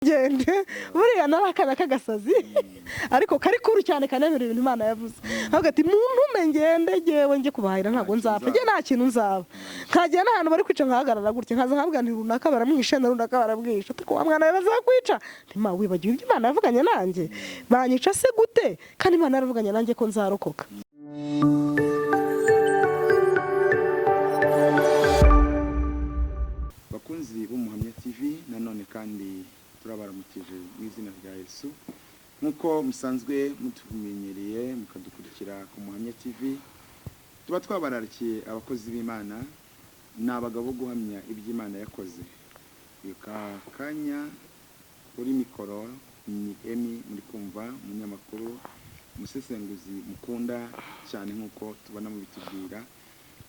gende buriya narakana kagasazi ariko kari kuru cyane kanemera ibintu Imana yavuze avuga ati muntu ngende gewe nje kubahira ntago nzapfa je nta kintu nzaba kagiye n'ahantu bari kwica nkahagarara gutya nkaza nkavuga nti runaka baramwishe na runaka barabwisha ati ko mwana bazakwica ntima wibagiwe ibyo Imana yavuganye nanjye banyica se gute kandi Imana yaravuganye nanjye ko nzarokoka. Bakunzi b'Umuhamya TV nanone kandi turabaramukije mu izina rya Yesu nkuko musanzwe mutumenyereye mukadukurikira ku Muhamya TV tuba twabararikiye abakozi b'Imana n'abagabo guhamya iby'Imana yakoze kanya kuri mikoro ni Emi muri kumva umunyamakuru umusesenguzi mukunda cyane nkuko tubona mu bitubwira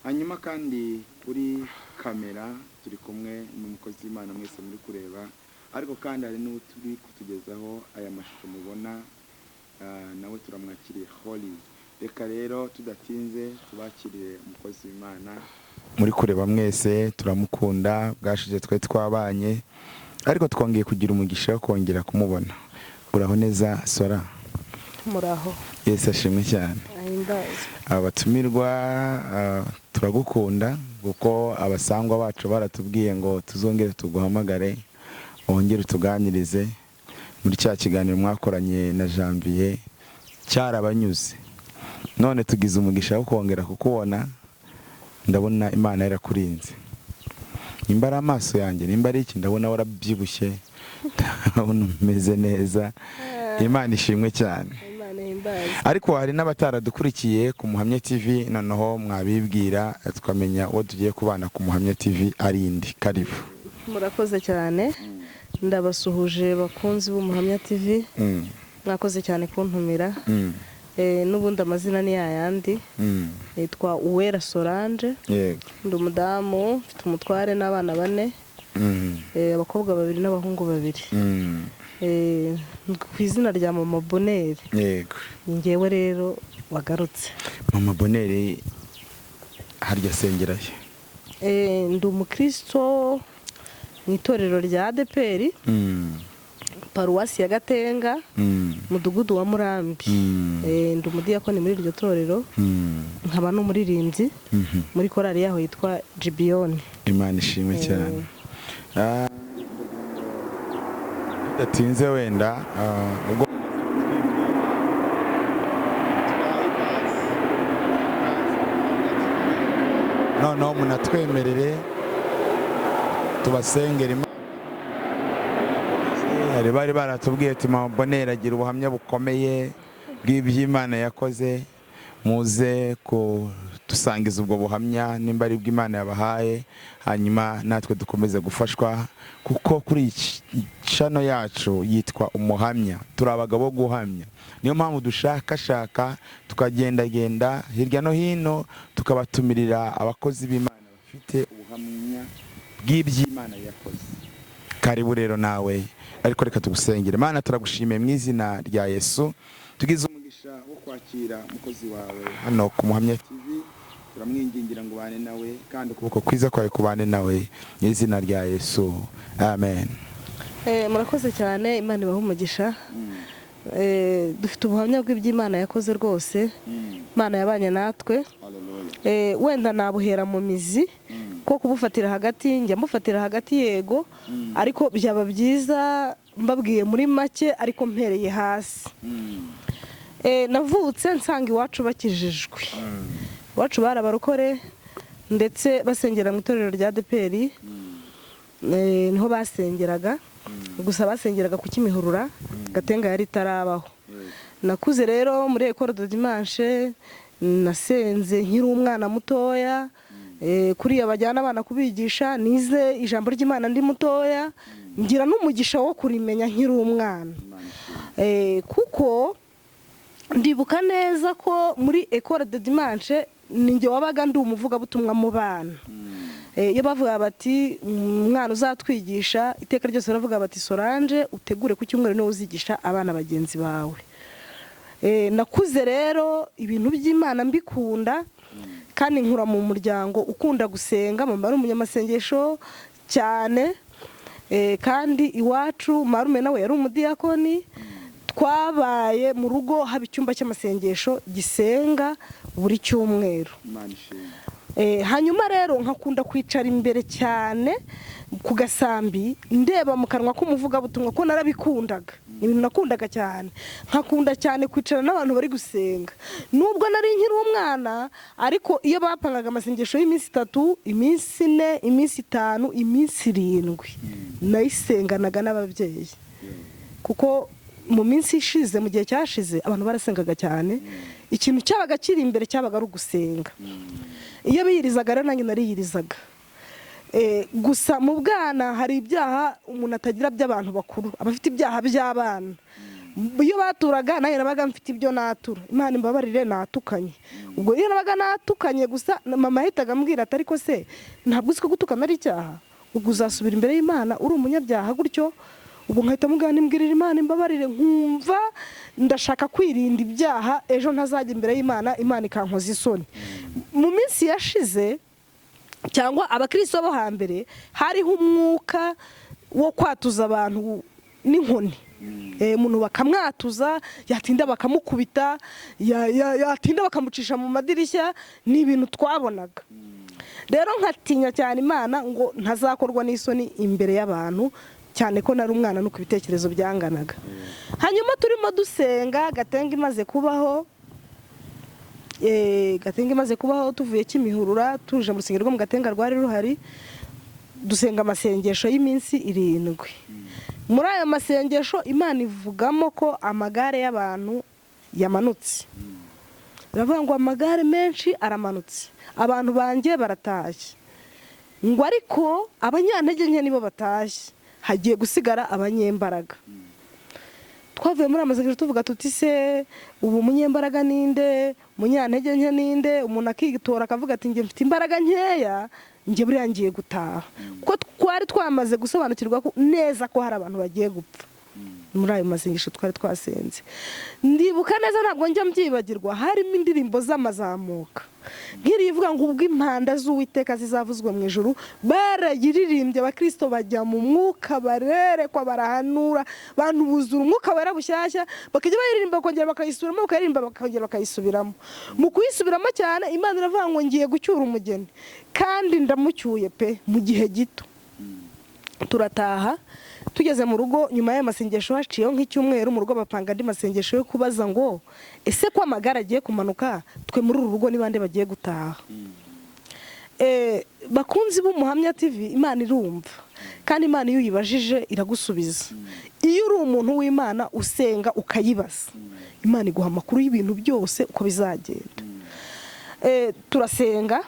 hanyuma kandi kuri kamera turi kumwe n'umukozi w'Imana mwese muri kureba ariko kandi hari n'uturi kutugezaho aya mashusho mubona nawe turamwakiriye Holy. Reka rero tudatinze tubakiriye umukozi w'Imana muri kureba mwese turamukunda bwashije twe twabanye ariko twongeye kugira umugisha wo kongera kumubona. Uraho neza Sora? Muraho. Yesu ashimwe cyane. Abatumirwa turagukunda kuko abasangwa bacu baratubwiye ngo tuzongere tuguhamagare wongere tuganirize muri cya kiganiro mwakoranye na Janvier cyarabanyuze none tugize umugisha wo kongera kukubona ndabona Imana yarakurinze imbara amaso yanjye nimba ari iki ndabona warabyibushye ndabona umeze neza Imana ishimwe cyane. Ariko hari n'abataradukurikiye ku Muhamya TV noneho mwabibwira tukamenya uwo tugiye kubana ku Muhamya TV arindi karibu. Murakoze cyane ndabasuhuje bakunzi b'Umuhamya TV mwakoze cyane kuntumira n'ubundi amazina ni yayandi nitwa Uwera Solange ndi umudamu mfite umutware n'abana 4 abakobwa 2 n'abahungu 2 ku izina rya Mama Bonheur. Yego ngewe rero wagarutse. Mama Bonheur harya sengeraye? Ndi umukristo mu itorero rya ADPR paruwasi ya Gatenga mudugudu wa Murambi. Ndi umudiyakoni muri iryo torero nkaba n'umuririmbyi muri korali yaho yitwa Gibeon. Imana ishimwe cyane. Datinze wenda ubwo no munatwemerere tubasengera Imana. Bari baratubwiye ati Mama Bonheur agira ubuhamya bukomeye bw'iby'Imana yakoze muze ko dusangiza ubwo buhamya nimba ari bw'Imana yabahaye hanyuma natwe dukomeze gufashwa kuko kuri channel yacu yitwa Umuhamya turi abagabo guhamya niyo mpamvu dushaka tukagendagenda hirya no hino tukabatumirira abakozi b'Imana bafite ubuhamya bw'iby'Imana yakoze. Karibu rero nawe ariko reka tugusengere. Imana turagushimiye mu izina rya Yesu tugize umugisha wo kwakira umukozi wawe hano ku Muhamya TV turamwingingira ngo bane nawe kandi ukuboko kwiza kwawe kubane nawe mu izina rya Yesu amen. Murakoze cyane Imana ibahe umugisha. Dufite ubuhamya bw'iby'Imana yakoze rwose Imana yabanye natwe. Wenda nabuhera mu mizi ko kubufatira hagati njya mufatira hagati yego ariko byaba byiza mbabwiye muri make ariko mpereye hasi. Navutse nsanga iwacu bakijijwe iwacu barabarokore ndetse basengera mu itorero rya ADPR niho basengeraga gusa basengeraga ku Kimihurura Gatenga yari tarabaho. Nakuze rero muri Ecole de Dimanche nasenze nkiri umwana mutoya kuriya bajyana abana kubigisha nize ijambo ry'Imana ndi mutoya ngira n'umugisha wo kurimenya nkiri umwana kuko ndibuka neza ko muri Ecole de Dimanche ninjye wabaga ndi umuvuga butumwa mu bana. Iyo bavuga bati umwana uzatwigisha iteka ryose baravuga bati Solange utegure ku cyumweru no uzigisha abana bagenzi bawe. Nakuze rero ibintu by'Imana mbikunda kandi nkura mu muryango ukunda gusenga mama ari umunyamasengesho cyane kandi iwacu marume nawe yari umudiyakoni, twabaye mu rugo haba icyumba cy'amasengesho gisenga buri cyumweru. Hanyuma rero nkakunda kwicara imbere cyane ku gasambi ndeba mu kanwa k'umuvugabutumwa ko narabikundaga, ibintu nakundaga cyane, nkakunda cyane kwicara n'abantu bari gusenga. Nubwo nari nkiri umwana, ariko iyo bapangaga amasengesho y'iminsi 3, iminsi 4, iminsi 5, iminsi 7, nayisenganaga n'ababyeyi, kuko mu minsi ishize, mu gihe cyashize abantu barasengaga cyane, ikintu cyabaga kiri imbere cyabaga ari ugusenga. Iyo biyirizaga rero nanjye nariyirizaga. Gusa mu bwana hari ibyaha umuntu atagira by'abantu bakuru, abafite ibyaha by'abana. Iyo baturaga nanjye nabaga mfite ibyo natura, Imana imbabarire natukanye. Ubwo iyo nabaga natukanye gusa mama ahitaga ambwira ati ariko se ntabwo uzi ko gutukana ari icyaha, ubwo uzasubira imbere y'Imana uri umunyabyaha gutyo. Ubwo nkahita mugana imbwirira Imana imbabarire, nkumva ndashaka kwirinda ibyaha, ejo ntazajya imbere y'Imana, Imana ikankoza isoni. Mu minsi yashize cyangwa abakristo bo hambere hariho umwuka wo kwatuza abantu n'inkoni. Umuntu bakamwatuza, yatinda bakamukubita, yatinda bakamucisha mu madirishya, ni ibintu twabonaga. Rero nkatinya cyane Imana ngo ntazakorwa n'isoni imbere y'abantu, cyane ko nari umwana nuko ibitekerezo byanganaga. Hanyuma turimo dusenga Gatenga imaze kubaho, tuvuye Kimihurura tuje mu rusengero rwo mu Gatenga rwari ruhari, dusenga amasengesho y'iminsi 7. Muri ayo masengesho Imana ivugamo ko amagare y'abantu yamanutse. Baravuga ngo amagare menshi aramanutse, abantu banjye baratashye, ngo ariko abanyantege nke nibo batashye, hagiye gusigara abanyembaraga. Twavuye muri amasengesho tuvuga tuti se ubu umunyembaraga ninde, munyantege nke ninde? Umuntu akigitora akavuga ati ngiye mfite imbaraga nkeya, ngiye buriya ngiye gutaha. Kuko twari twamaze gusobanukirwa neza ko hari abantu bagiye gupfa. Muri ayo masengesho twari twasenze, ndibuka neza ntabwo njya mbyibagirwa, harimo indirimbo z'amazamuka nk'irivuga ngo ubwo impanda z'Uwiteka zizavuzwe mu ijuru. Barayiririmbye, abakristo bajya mu mwuka, barerekwa, barahanura, abantu buzura umwuka wera bushyashya, bakajya bayiririmba bakongera bakayisubiramo, bakayiririmba bakongera bakayisubiramo. Mu kuyisubiramo cyane Imana iravuga ngo ngiye gucyura umugeni, kandi ndamucyuye pe mu gihe gito. Turataha, tugeze mu rugo nyuma y'amasengesho haciyeho nk'icyumweru, mu rugo bapanga andi masengesho yo kubaza ngo ese ko amagara agiye kumanuka, twe muri uru rugo ni bande bagiye gutaha. Bakunzi b'Umuhamya TV, Imana irumva, kandi Imana iyo uyibajije iragusubiza. Iyo uri umuntu w'Imana usenga ukayibaza, Imana iguha amakuru y'ibintu byose uko bizagenda. Turasenga,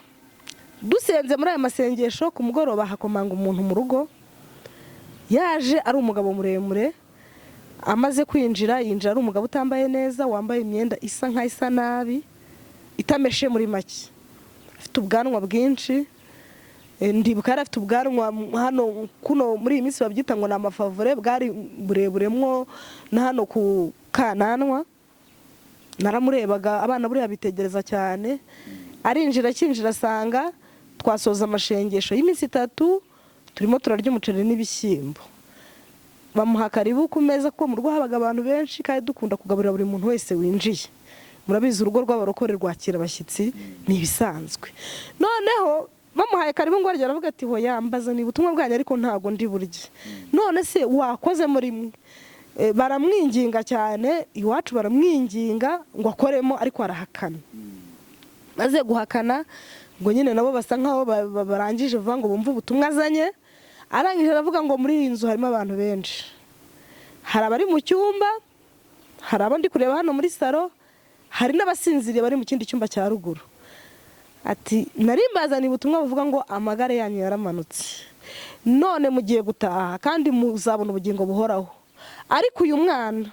dusenze muri aya masengesho, ku mugoroba hakomanga umuntu mu rugo. Yaje ari umugabo muremure, amaze kwinjira yinjira ari umugabo utambaye neza, wambaye imyenda isa nk'isa nabi, itameshe muri make, afite ubwanwa bwinshi. Ndibuka yari afite ubwanwa hano kuno muri iyi minsi babyita ngo ni amafavore, bwari bureburemwo na hano ku kananwa. Naramurebaga, abana buriya bitegereza cyane. Arinjira, akinjira asanga twasoza amashengesho y'iminsi 3, turimo turarya umuceri n'ibishyimbo. Bamuha karibu ku meza, ko mu rugo habaga abantu benshi kandi dukunda kugaburira buri muntu wese winjiye. Murabizi urugo rw'abarokore rwakira abashyitsi, ni ibisanzwe. Noneho bamuhaye karibu ngo arya, aravuga ati hoya mbaza ni ubutumwa bwanyu ariko ntago ndi burye. None se wakoze muri mwe? Baramwinginga cyane, iwacu baramwinginga ngo akoremo, ariko arahakana. Maze guhakana ngo nyine nabo basa nkaho barangije vuga ngo bumve ubutumwa azanye. Arangije aravuga ngo muri iyi nzu harimo abantu benshi, hari abari mu cyumba, hari abandi kureba hano muri salo, hari n'abasinziriye bari mu kindi cyumba cya ruguru. Ati narimbazaniye ubutumwa buvuga ngo amagare yanyu yaramanutse, none mugiye gutaha kandi muzabona ubugingo buhoraho. Ariko uyu mwana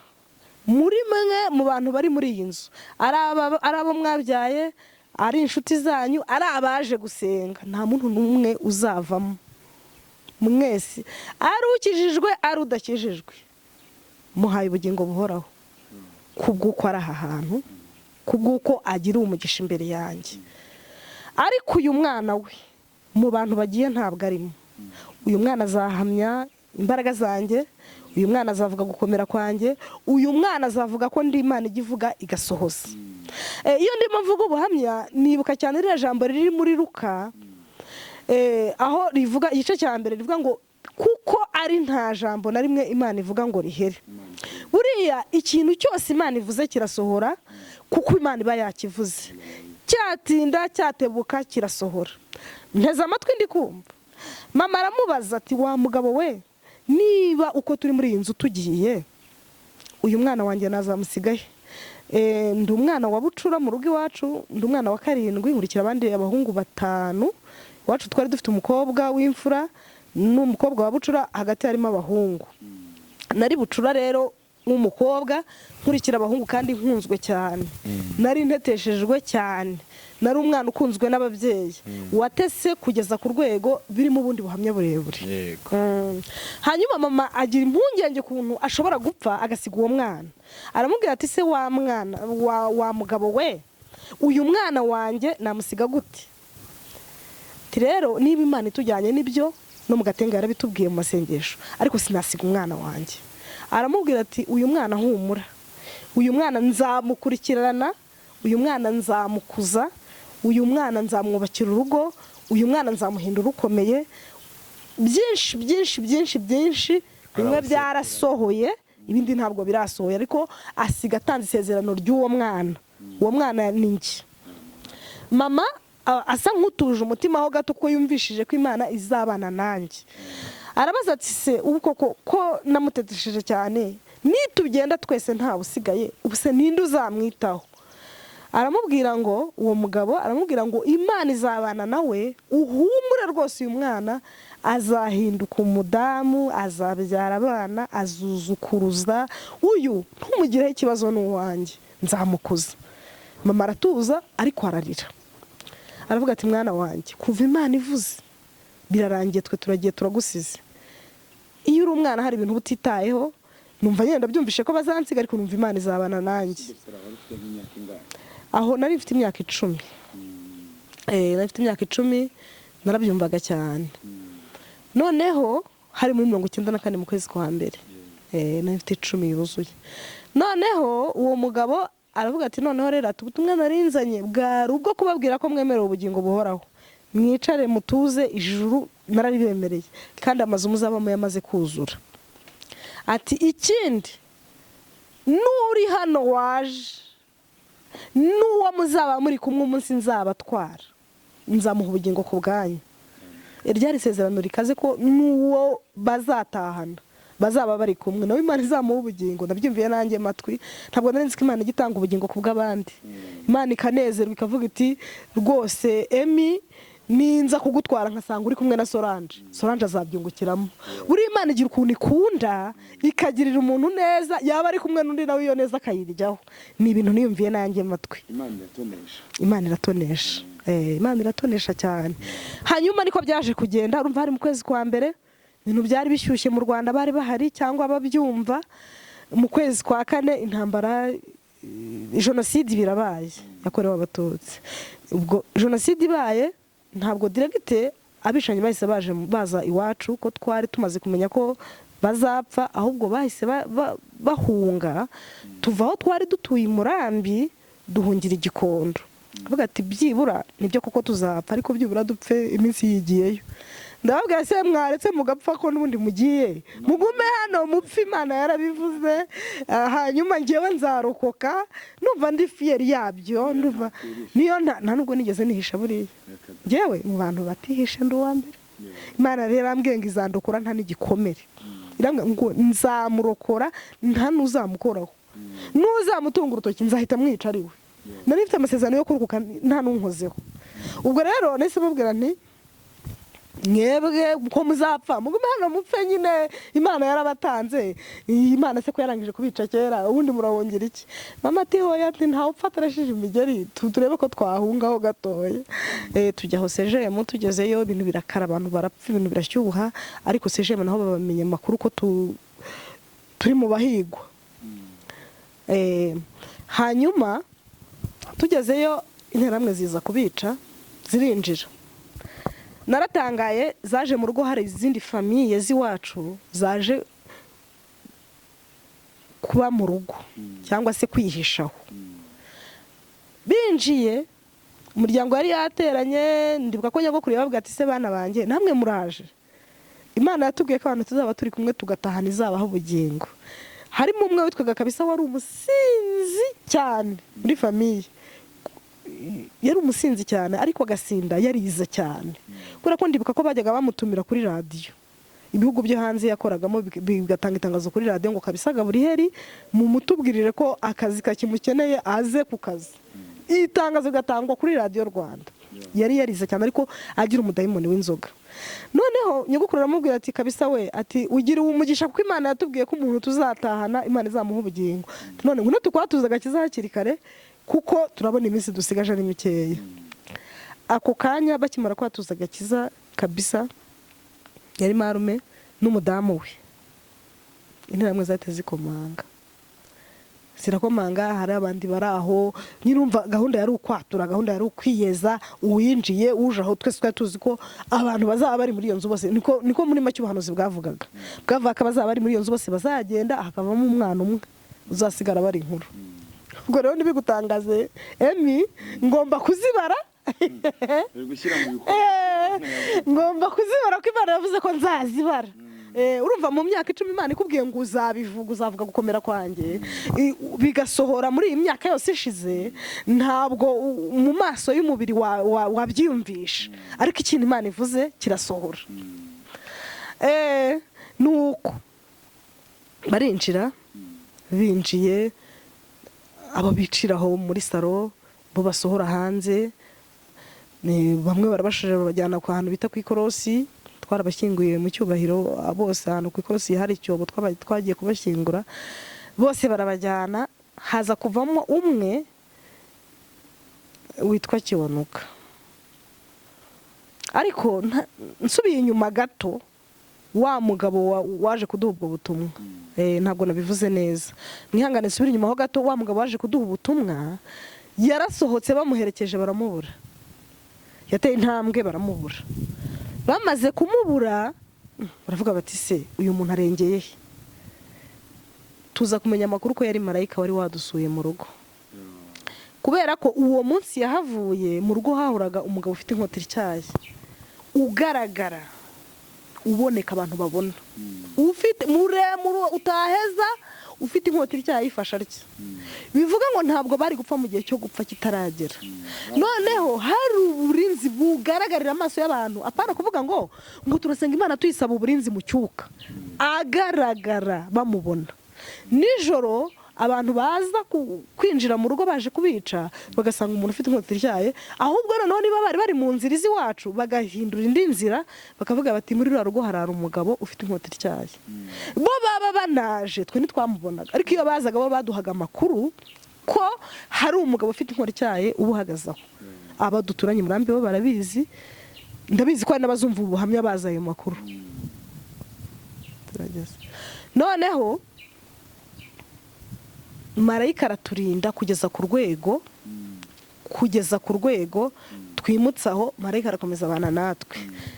muri mwe mu bantu bari muri iyi nzu, ari abo mwabyaye, ari inshuti zanyu, ari abaje gusenga, nta muntu n'umwe uzavamo. Mwese ari ukijijwe ari udakijijwe, muhaye ubugingo buhoraho, kubw'uko ari aha hantu, kubw'uko agira umugisha imbere yanjye. Ariko uyu mwana we mu bantu bagiye ntabwo arimo. Uyu mwana azahamya imbaraga zanjye, uyu mwana azavuga gukomera kwanjye, uyu mwana azavuga ko ndi Imana igivuga igasohoza. Iyo ndimo mvuga ubuhamya nibuka cyane iriya jambo riri muri Luka, aho rivuga igice cya mbere rivuga ngo kuko ari nta jambo na rimwe Imana ivuga ngo rihere. Buriya ikintu cyose Imana ivuze kirasohora kuko Imana iba yakivuze, cyatinda cyatebuka kirasohora. Nteze amatwi ndi kumva. Mama aramubaza ati wa mugabo we, niba uko turi muri iyi nzu tugiye, uyu mwana wanjye nazamusigaye. Ndi umwana wa bucura mu rugo iwacu, ndi umwana wa 7 nkurikira abandi abahungu 5. Iwacu twari dufite umukobwa w'imfura n'umukobwa wa bucura, hagati harimo abahungu. Nari bucura rero nk'umukobwa, nkurikira abahungu kandi nkunzwe cyane. Nari nteteshejwe cyane. Nari umwana ukunzwe n'ababyeyi, watese kugeza ku rwego birimo ubundi buhamya burebure. Hanyuma mama agira impungenge kuntu ashobora gupfa agasiga uwo mwana. Aramubwira ati se wa mwana wa mugabo we, uyu mwana wanjye namusiga gute? Rero niba Imana itujyanye n'ibyo no mu Gatenga yarabitubwiye mu masengesho, ariko sinasiga umwana wanjye. Aramubwira ati uyu mwana humura, uyu mwana nzamukurikirana, uyu mwana nzamukuza, uyu mwana nzamwubakira urugo, uyu mwana nzamuhindura ukomeye. Byinshi byinshi byinshi byinshi bimwe byarasohoye, ibindi ntabwo birasohoye, ariko asiga atanze isezerano ry'uwo mwana. Uwo mwana ni njye. Mama asa nk'utuje umutima ho gato ko yumvishije ko Imana izabana nanjye. Arabaza ati se ubu koko ko namutetesheje cyane, nitugenda twese nta usigaye, ubuse ninde uzamwitaho? Aramubwira ngo uwo mugabo aramubwira ngo Imana izabana nawe, uhumure rwose, uyu mwana azahinduka umudamu, azabyara abana, azuzukuruza, uyu ntumugireho ikibazo n'uwanjye, nzamukuza. Mama aratuza ariko ararira. Aravuga ati mwana wanjye, kuva Imana ivuze birarangiye, twe turagiye turagusize. Iyo uri umwana hari ibintu butitayeho, numva nyenda byumvishe ko bazansiga, ariko numva Imana izabana nanjye. Aho nari mfite imyaka 10. Nari mfite imyaka 10, narabyumvaga cyane. Noneho hari muri 94 mu kwezi kwa mbere. Nari mfite 10 yuzuye. Noneho uwo mugabo aravuga ati noneho rero ubutumwa narinzanye bwari ubwo kubabwira ko mwemerera ubugingo buhoraho. Mwicare mutuze, ijuru nararibemereye, kandi amazu muzabamo yamaze kuzura. Ati ikindi, nuri hano waje, n'uwo muzaba muri kumwe umunsi nzabatwara, nzamuha ubugingo ku bwanyu. Ryari isezerano rikaze ko n'uwo bazatahana bazaba bari kumwe nawe Imana izamuha ubugingo. Nabyumviye nanjye matwi, ntabwo nari nzi ko Imana igitanga ubugingo ku bw'abandi. Imana ikanezerwa ikavuga iti rwose Emi, ninza kugutwara nkasanga uri kumwe na Solange azabyungukiramo. Buri Imana igira ukuntu ikunda ikagirira umuntu neza, yaba ari kumwe n'undi nawe iyo neza akayiryaho. Ni ibintu niyumviye nanjye matwi. Imana iratonesha. Imana iratonesha cyane. Hanyuma niko byaje kugenda. Urumva hari mu kwezi kwa mbere ibintu byari bishyushye mu Rwanda, bari bahari cyangwa babyumva. Mu kwezi kwa 4 intambara, jenoside birabaye yakorewe Abatutsi. Ubwo jenoside ibaye, ntabwo directe abishanyi bahise baza iwacu ko twari tumaze kumenya ko bazapfa, ahubwo bahise bahunga, tuva aho twari dutuye Murambi duhungira Igikondo. Avuga ati byibura nibyo koko tuzapfa, ariko byibura dupfe iminsi yigiyeyo. Ndababwira se mwaretse mugapfa ko n'ubundi mugiye, mugume hano mupfe, Imana yarabivuze. Hanyuma ngewe nzarokoka, numva ndi fier yabyo, ndumva niyo nta nubwo nigeze nihisha buriya. Ngewe mu bantu batihisha ndi uwa mbere. Imana rero ambwiye ngo izandokora nta n'igikomere. Irambwira ngo nzamurokora nta n'uzamukoraho, n'uzamutunga urutoki nzahita mwica ariwe. Nari mfite amasezerano yo kurukuka nta n'unkozeho. Ubwo rero nahise mubwira nti mwebwe ko muzapfa mugume hano mupfe nyine, Imana yarabatanze. Imana se ko yarangije kubica kera, ubundi murahongera iki? Mama ati hoya, ati nta upfatarashije imigeri, turebe ko twahungaho gatoya. Tujya aho sejemu, tugezeyo ibintu birakara, abantu barapfa, ibintu birashyuha, ariko sejemu naho babamenye amakuru ko turi mu bahigwa. Hanyuma tugezeyo interamwe ziza kubica, zirinjira. naratangaye zaje mu rugo hari izindi famiye z'iwacu zaje kuba mu rugo cyangwa se kwihishaho. Binjiye umuryango yari yateranye, ndibuka ko nyogokuru yavuga ati se bana banjye namwe muraje. Imana yatubwiye ko abantu tuzaba turi kumwe tugatahana izabaho ubugingo. Harimo umwe witwaga kabisa wari umusinzi cyane muri famiye, yari umusinzi cyane ariko agasinda yariza cyane, kubera ko ndibuka ko bajyaga bamutumira kuri radiyo, ibihugu byo hanze yakoragamo bigatanga itangazo kuri radiyo ngo kabisa Gaburiyeli mumutubwirire ko akazi kakimukeneye aze ku kazi. Itangazo gatangwa kuri radiyo Rwanda. Yari yariza cyane ariko agira umudayimoni w'inzoga. Noneho nyogokuru aramubwira ati kabisa we ati ugira umugisha kuko Imana yatubwiye ko umuntu tuzatahana Imana izamuha ubugingo. None ngo tukwatuza agakiza hakiri kare kuko turabona iminsi dusigaje ari mikeya. Ako kanya bakimara kwatuza agakiza kabisa yari marume n'umudamu we. Interamwe zahite zikomanga. Zirakomanga, hari abandi baraho, nyirumva gahunda yari ukwatura, gahunda yari ukwiyeza, uwinjiye uje aho twese twari tuzi ko abantu bazaba bari muri iyo nzu bose, niko muri make ubuhanuzi bwavugaga. Bwavuga ko bazaba bari muri iyo nzu bose bazagenda hakavamo umwana umwe uzasigara bari inkuru. Ubwo rero ntibigutangaze Emi ngomba kuzibara ngomba kuzibara ko Imana yavuze ko nzazibara. Urumva mu myaka 10 Imana ikubwiye ngo uzabivuga, uzavuga gukomera kwanjye, bigasohora muri iyi myaka yose ishize, ntabwo mu maso y'umubiri wabyiyumvisha, ariko ikintu Imana ivuze kirasohora. Nuko barinjira, binjiye abo biciraho muri saro bo basohora hanze, bamwe barabashije babajyana ku hantu bita ku ikorosi, twarabashyinguye mu cyubahiro bose ahantu ku ikorosi hari icyobo twagiye kubashyingura, bose barabajyana. Haza kuvamo umwe witwa Kiwanuka, ariko nsubiye inyuma gato, wa mugabo waje kuduha ubwo butumwa, ntabwo nabivuze neza, mwihangane subira inyuma ho gato. Wa mugabo waje kuduha ubutumwa yarasohotse, bamuherekeje baramubura, yateye intambwe baramubura. Bamaze kumubura baravuga bati se uyu muntu arengeye he? Tuza kumenya amakuru ko yari marayika wari wadusuye mu rugo, kubera ko uwo munsi yahavuye mu rugo hahuraga umugabo ufite inkota ityaye, ugaragara, uboneka abantu babona, ufite muremure utaheza, ufite inkota ityaye yifasha atya. Bivuga ngo ntabwo bari gupfa mu gihe cyo gupfa kitaragera. Noneho hari uburinzi bugaragarira amaso y'abantu, apana kuvuga ngo turasenga Imana tuyisaba uburinzi mu cyuka, agaragara bamubona. Nijoro abantu baza kwinjira mu rugo baje kubica, bagasanga umuntu ufite inkota ityaye, ahubwo noneho niba bari mu nzira iwacu bagahindura indi nzira, bakavuga bati muri rwa rugo harara umugabo ufite inkota ityaye. Bo baba banaje, twe ntitwamubonaga, ariko iyo bazaga bo baduhaga amakuru ko hari umugabo ufite inkota ityaye ubuhagazaho. Aba duturanye Murambi bo barabizi, ndabizi ko hari n'abazumva ubuhamya baza ayo makuru. Noneho marayika araturinda kugeza ku rwego twimutsaho, marayika arakomeza abana natwe.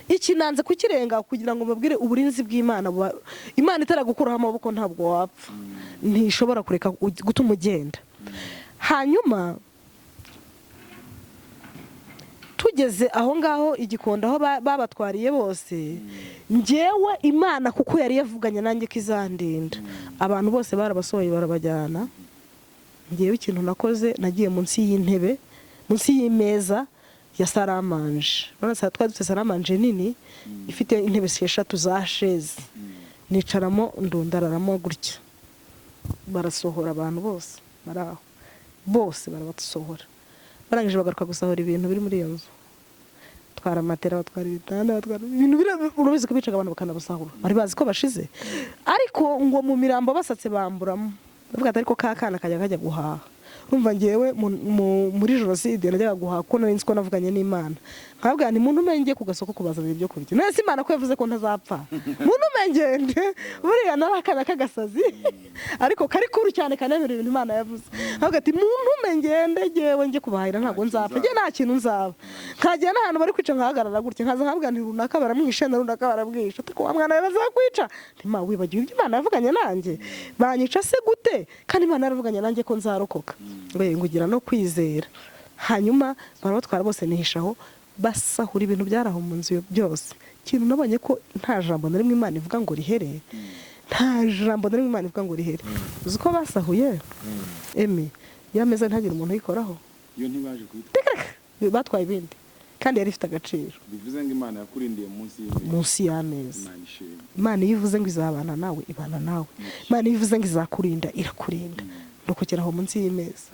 Ikinanze kukirenga kugira ngo mbabwire uburinzi bw'Imana. Imana itaragukuraho amaboko ntabwo wapfa, ntishobora kureka gutuma ugenda. Hanyuma tugeze aho ngaho Igikondo aho babatwariye bose, njyewe Imana kuko yari yavuganye nanjye ko izandinda, abantu bose barabasohoye barabajyana. Njyewe ikintu nakoze, nagiye munsi y'intebe, munsi y'imeza ya saramanje. Twari dufite saramanje nini ifite intebe 6 za sheze, nicaramo ndundararamo gutya. Barasohora abantu bose baraho, bose barabasohora. Barangije bagaruka gusohora ibintu biri muri iyo nzu, twara matera, batwara ibitanda, batwara ibintu urubizi ko bicaga abantu bakanabasahura, bari bazi ko bashize. Ariko ngo mu mirambo basatse bamburamo, bavuga ati ariko kakana kajya guhaha. urumva ngewe muri jenoside najyaga guhaha ko nari nzi ko navuganye n'Imana nkabwira nti muntu umenge ku gasoko kubazanira ibyo kurya none se Imana ko yavuze ko ntazapfa muntu umengende buriya narakana kagasazi ariko kari kuru cyane kanemera ibintu Imana yavuze nkabwira ati muntu umengende ngewe nge kubahira ntago nzapfa nge nta kintu nzaba nkagiye n'ahantu bari kwica nkahagarara gutya nkaza nkabwira nti runaka baramwishe na runaka barabwisha ariko wa mwana bazakwica ntima wibagiwe ibyo Imana yavuganye nanjye banyica se gute kandi Imana yaravuganye nanjye ko nzarokoka ngugira no kwizera hanyuma barabatwara bose nihishaho basahura ibintu byaraho mu nzu byose kintu nabonye ko nta jambo na rimwe Imana ivuga ngo rihere nta jambo na rimwe Imana ivuga ngo rihere uzi ko basahuye emi yameze ntagire umuntu yikoraho iyo ntibaje kubitwara batwaye ibindi kandi yari ifite agaciro bivuze ngo Imana yakurindiye munsi y'ameza Imana iyo ivuze ngo izabana nawe ibana nawe Imana iyo ivuze ngo izakurinda irakurinda ndokokeraho munsi y'imeza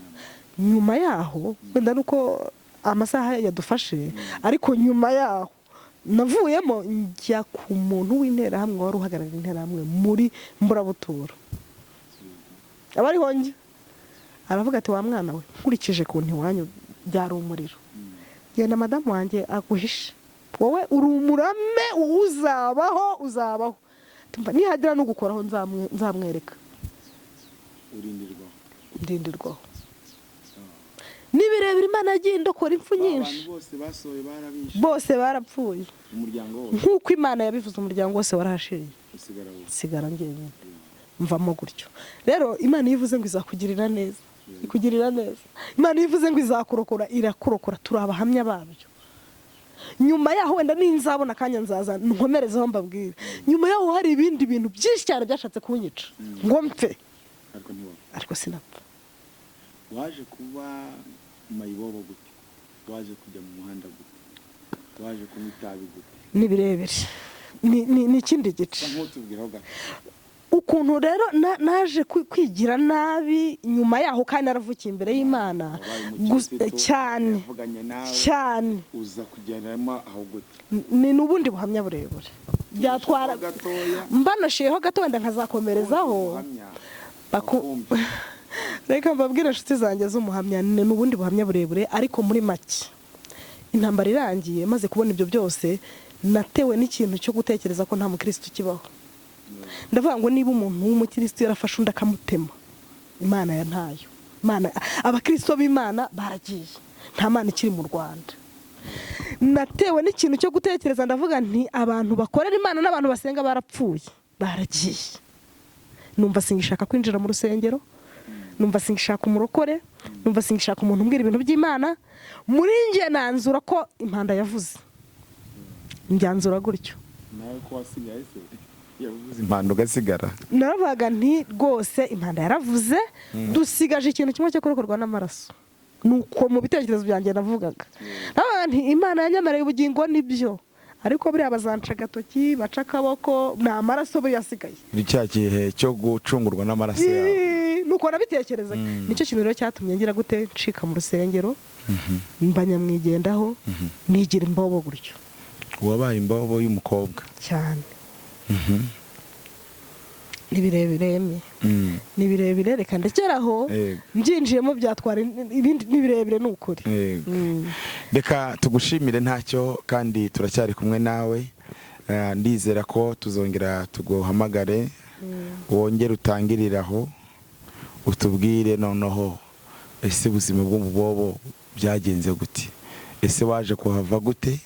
nyuma yaho wenda nuko amasaha yadufashe ariko nyuma yaho navuyemo njya ku muntu w'interahamwe wari uhagarariye interahamwe muri Mburabutura abariho njye aravuga ati wa mwana we nkurikije ku ntiwanyu byari umuriro genda madamu wanjye aguhishe wowe uri umurame uzabaho nihagira no gukoraho nzamwereka ndindirwaho nibirebera Imana yagiye indokora impfu nyinshi bose barapfuye nk'uko Imana yabivuze umuryango wose warahashiriye sigara njyenyine mvamo gutyo rero Imana yivuze ngo izakugirira neza ikugirira neza Imana yivuze ngo izakurokora irakurokora turi abahamya babyo nyuma yaho wenda ninzabona kanya nzaza nkomerezeho mbabwire nyuma yaho hari ibindi bintu byinshi cyane byashatse kunyica ngo mpfe ariko sinapfa waje kuba mayibobo gute waje kujya mu muhanda gute waje kunywa itabi gute nibirebere ni ikindi gice ukuntu rero naje kwigira nabi nyuma yaho kandi naravukiye imbere y'Imana cyane uza kugeramo aho gute ni n'ubundi buhamya burebure byatwara mbanashiyeho gato wenda nkazakomerezaho reka mbabwire inshuti zanjye z'umuhamya ni n'ubundi buhamya burebure ariko muri make intambara irangiye maze kubona ibyo byose natewe n'ikintu cyo gutekereza ko nta mukristo kibaho ndavuga ngo niba umuntu w'umukristo yarafashe undi akamutema Imana ya ntayo abakristo b'Imana baragiye nta Mana ikiri mu Rwanda natewe n'ikintu cyo gutekereza ndavuga nti abantu bakorera Imana n'abantu basenga barapfuye baragiye numva singishaka kwinjira mu rusengero numva singishaka umurokore numva singishaka umuntu umbwira ibintu by'Imana muri nge nanzura ko impanda yavuze njyanzura gutyo nawe ko wasigaye se yavuze impanda ugasigara naravuga nti rwose impanda yaravuze dusigaje ikintu kimwe cyo kurokorwa n'amaraso nuko mu bitekerezo byanjye navugaga navuga nti Imana yanyemereye ubugingo nibyo ariko buriya bazanca agatoki baca akaboko nta maraso buriya asigaye ni cya gihe cyo gucungurwa n'amaraso yawe nuko nabitekereza nicyo kintu rero cyatumye ngira gute ncika mu rusengero mba nyamwigendaho nigira imbobo gutyo wabaye imbobo y'umukobwa cyane ni birebire reka ndekeraho mbyinjiyemo byatwara ibindi nibirebire n'ukuri reka tugushimire ntacyo kandi turacyari kumwe nawe ndizera ko tuzongera tuguhamagare wongere utangiriraho utubwire noneho ese ubuzima bw'umubobo byagenze gute ese waje kuhava gute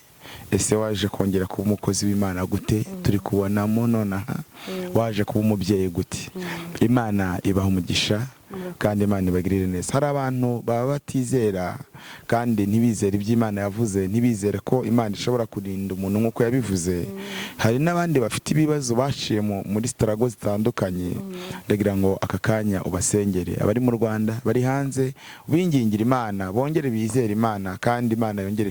ese waje kongera kuba umukozi w'Imana gute turi kubonamo nonaha waje kuba umubyeyi gute Imana ibaha umugisha kandi Imana ibagirire neza hari abantu baba batizera kandi ntibizere iby'Imana yavuze ntibizere ko Imana ishobora kurinda umuntu nk'uko yabivuze hari n'abandi bafite ibibazo baciye muri struggle zitandukanye ndagira ngo aka kanya ubasengere abari mu Rwanda bari hanze ubingingira Imana bongere bizere Imana kandi Imana yongere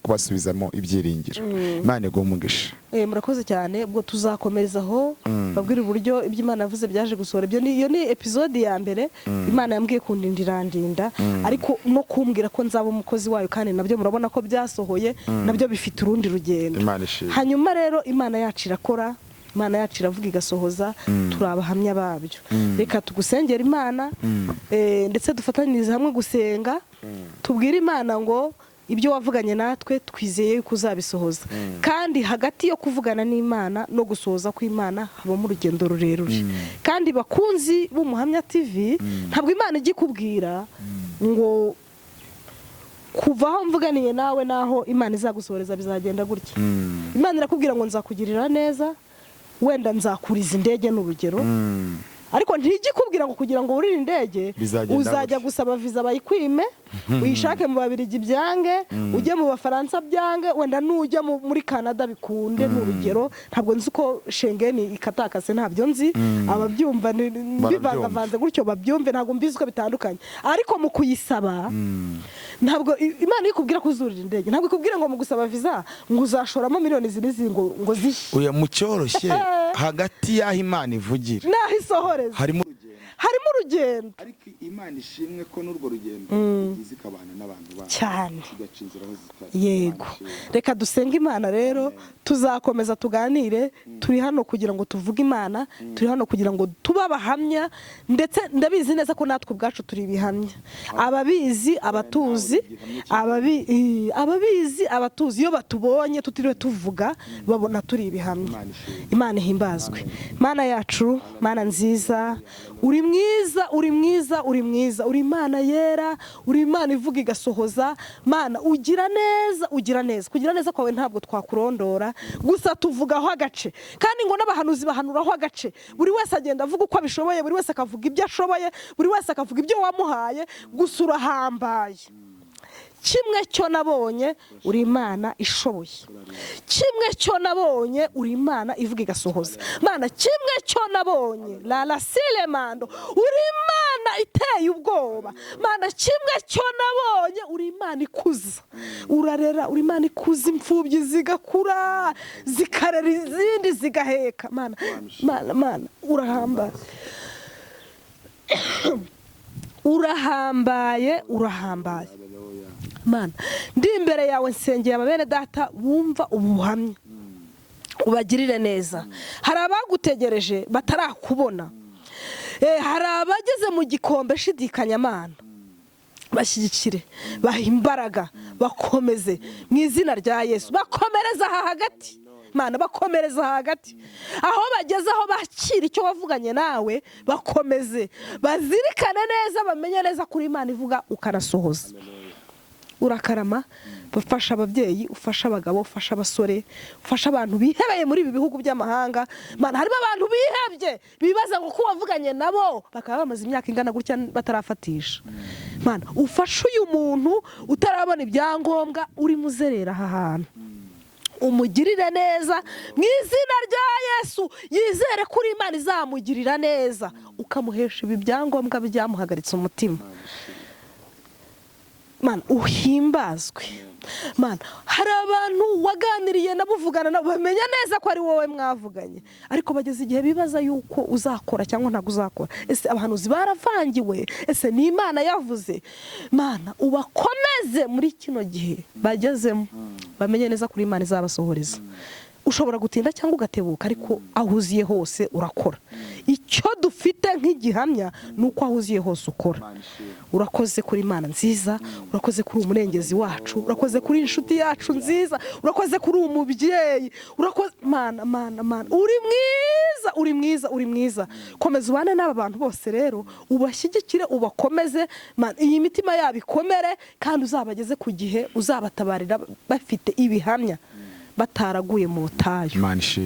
kubasubizamo ibyiringiro Imana iguhe umugisha murakoze cyane ubwo tuzakomerezaho babwira uburyo iby'Imana yavuze byaje gusohora iyo ni episode ya mbere Imana yambwiye kundindirandinda ariko no kumbwira ko nzaba umukozi wayo kandi nabyo murabona ko byasohoye nabyo bifite urundi rugendo hanyuma rero Imana yacu irakora Imana yacu iravuga igasohoza, turi abahamya babyo. Reka tugusengera Imana, ndetse dufatanyirize hamwe gusenga, tubwire Imana ngo ibyo wavuganye natwe twizeye yuko uzabisohoza. Kandi hagati yo kuvugana n'Imana no gusohoza kw'Imana habamo urugendo rurerure. Kandi bakunzi b'Umuhamya TV, ntabwo Imana igikubwira ngo kuva aho mvuganiye nawe naho Imana izagusohoreza bizagenda gutya. Imana irakubwira ngo nzakugirira neza, wenda nzakuriza indege n'urugero. Ariko ntigikubwira ngo kugira ngo urire indege uzajya gusaba visa bayikwime, uyishake mu Babirigi byange, ujye mu Bafaransa byange, wenda nujya muri Canada bikunde n'urugero. Ntabwo nzi ko Schengen ikatakase, ntabyo nzi. Ababyumva bivangavanze gutyo babyumve, ntabwo mbizi ko bitandukanye. Ariko mu kuyisaba ntabwo Imana ikubwira kuzurira indege, ntabwo ikubwira ngo mu gusaba visa ngo uzashoramo miliyoni zirizi ngo zihe. Uya mucyoroshye hagati y'aho Imana ivugira naho isohoreza harimo urugendo. Ariko Imana ishimwe ko n'urwo rugendo igize ikabana n'abantu bayo cyane. Zitari. Yego, reka dusenge Imana rero, tuzakomeza tuganire. Turi hano kugira ngo tuvuge Imana, turi hano kugira ngo tuba abahamya, ndetse ndabizi neza ko natwe ubwacu turi ibihamya. Ababizi abatuzi, ababizi abatuzi, iyo batubonye tutiriwe tuvuga babona turi ibihamya. Imana ihimbazwe. Mana yacu, Mana nziza, uri mwiza, uri mwiza, uri mwiza, uri Imana yera, uri Imana ivuga igasohoza. Mana ugira neza, ugira neza. Kugira neza kwawe ntabwo twakurondora, gusa tuvugaho agace. Kandi ngo n'abahanuzi bahanuraho agace. Buri wese agenda avuga uko abishoboye, buri wese akavuga ibyo ashoboye, buri wese akavuga ibyo wamuhaye. Gusa urahambaye. Kimwe cyo nabonye uri Imana ishoboye. Kimwe cyo nabonye uri Imana ivuga igasohoza. Mana kimwe cyo nabonye la silemando uri Imana iteye ubwoba. Mana kimwe cyo nabonye uri Imana ikuza. Urarera, uri Imana ikuza imfubyi zigakura, zikarera izindi zigaheka. Mana urahambaye. Urahambaye. Mana ndi imbere yawe nsengeye ababene data bumva ubuhamya, ubagirire neza. Hari abagutegereje batarakubona, hari abageze mu gikombe shidikanya. Mana bashyigikire, baha imbaraga, bakomeze mu izina rya Yesu. Bakomereza aha hagati, Mana bakomereza aha hagati. Aho bageze aho bakira icyo wavuganye nawe, bakomeze bazirikane neza, bamenye neza kuri Imana ivuga ukanasohoza. Urakarama, ufasha ababyeyi, ufasha abagabo, ufasha abasore, ufasha abantu bihebeye muri ibi bihugu by'amahanga. Mana harimo abantu bihebye bibaza ngo ko wavuganye nabo bakaba bamaze imyaka ingana gutya batarafatisha. Mana ufashe uyu muntu utarabona ibyangombwa, uri muzerera aha hantu, umugirire neza mu izina rya Yesu. Yizere kuri Imana izamugirira neza, ukamuhesha ibi byangombwa byamuhagaritse umutima. Mana uhimbazwe. Mana hari abantu waganiriye nabo, uvugana nabo, bamenya neza ko ari wowe mwavuganye, ariko bageze igihe bibaza yuko uzakora cyangwa ntabwo uzakora. Ese abahanuzi baravangiwe? Ese ni Imana yavuze? Mana ubakomeze muri kino gihe bagezemo, bamenye neza kuri Imana izabasohoreza. Ushobora gutinda cyangwa ugatebuka, ariko aho uziye hose urakora. Icyo dufite nk'igihamya ni uko aho uziye hose ukora. Urakoze kuri Imana nziza, urakoze kuri umurengezi wacu, urakoze kuri inshuti yacu nziza, urakoze kuri umubyeyi, urakoze Mana. Uri mwiza, uri mwiza, uri mwiza. Komeza ubane n'aba bantu bose rero, ubashyigikire, ubakomeze. Mana iyi mitima yabo ikomere, kandi uzabageze ku gihe uzabatabarira bafite ibihamya, bataraguye mu butayu.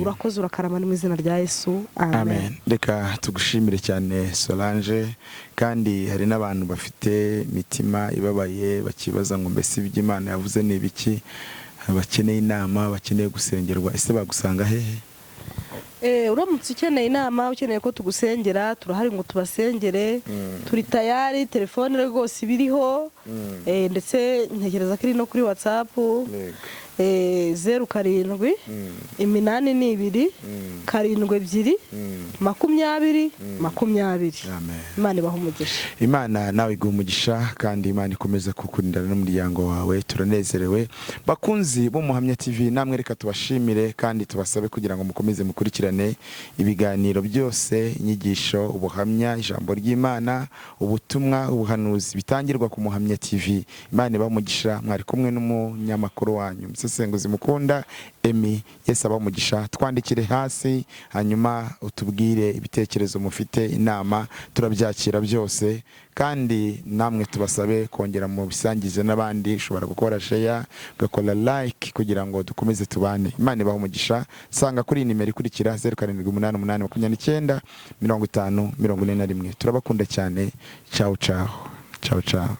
Urakoze, urakaramana mu izina rya Yesu. Amen. Reka tugushimire cyane Solange. Kandi hari n'abantu bafite imitima ibabaye, bakibaza ngo mbese ibyo Imana yavuze ni ibiki, bakeneye inama, bakeneye gusengerwa. Ese bagusanga hehe? Uramutse ukeneye inama, ukeneye ko tugusengera, turahari ngo tubasengere. Turi tayari, telefone rwose ibiriho. ndetse ntekereza ko iri no kuri WhatsApp 07 82 72 20 20. Imana ibaha umugisha. Imana nawe iguha umugisha kandi Imana ikomeza kukurindana n'umuryango wawe. Turanezerewe bakunzi b'Umuhamya TV, namwe reka tubashimire kandi tubasabe kugira ngo mukomeze mukurikirane ibiganiro byose, inyigisho, ubuhamya, ijambo ry'Imana, ubutumwa, ubuhanuzi bitangirwa ku Muhamya TV. Imana ibaha umugisha. Mwari kumwe n'umunyamakuru wanyu umusesenguzi mukunda Emmy. Yesu abaha umugisha. Twandikire hasi hanyuma utubwire ibitekerezo mufite, inama, turabyakira byose kandi namwe tubasabe kongera mu bisangize n'abandi. Ushobora gukora share, ugakora like kugira ngo dukomeze tubane. Imana ibaha umugisha. Sanga kuri nimero ikurikira 0788295041. Turabakunda cyane. Ciao ciao. Ciao ciao.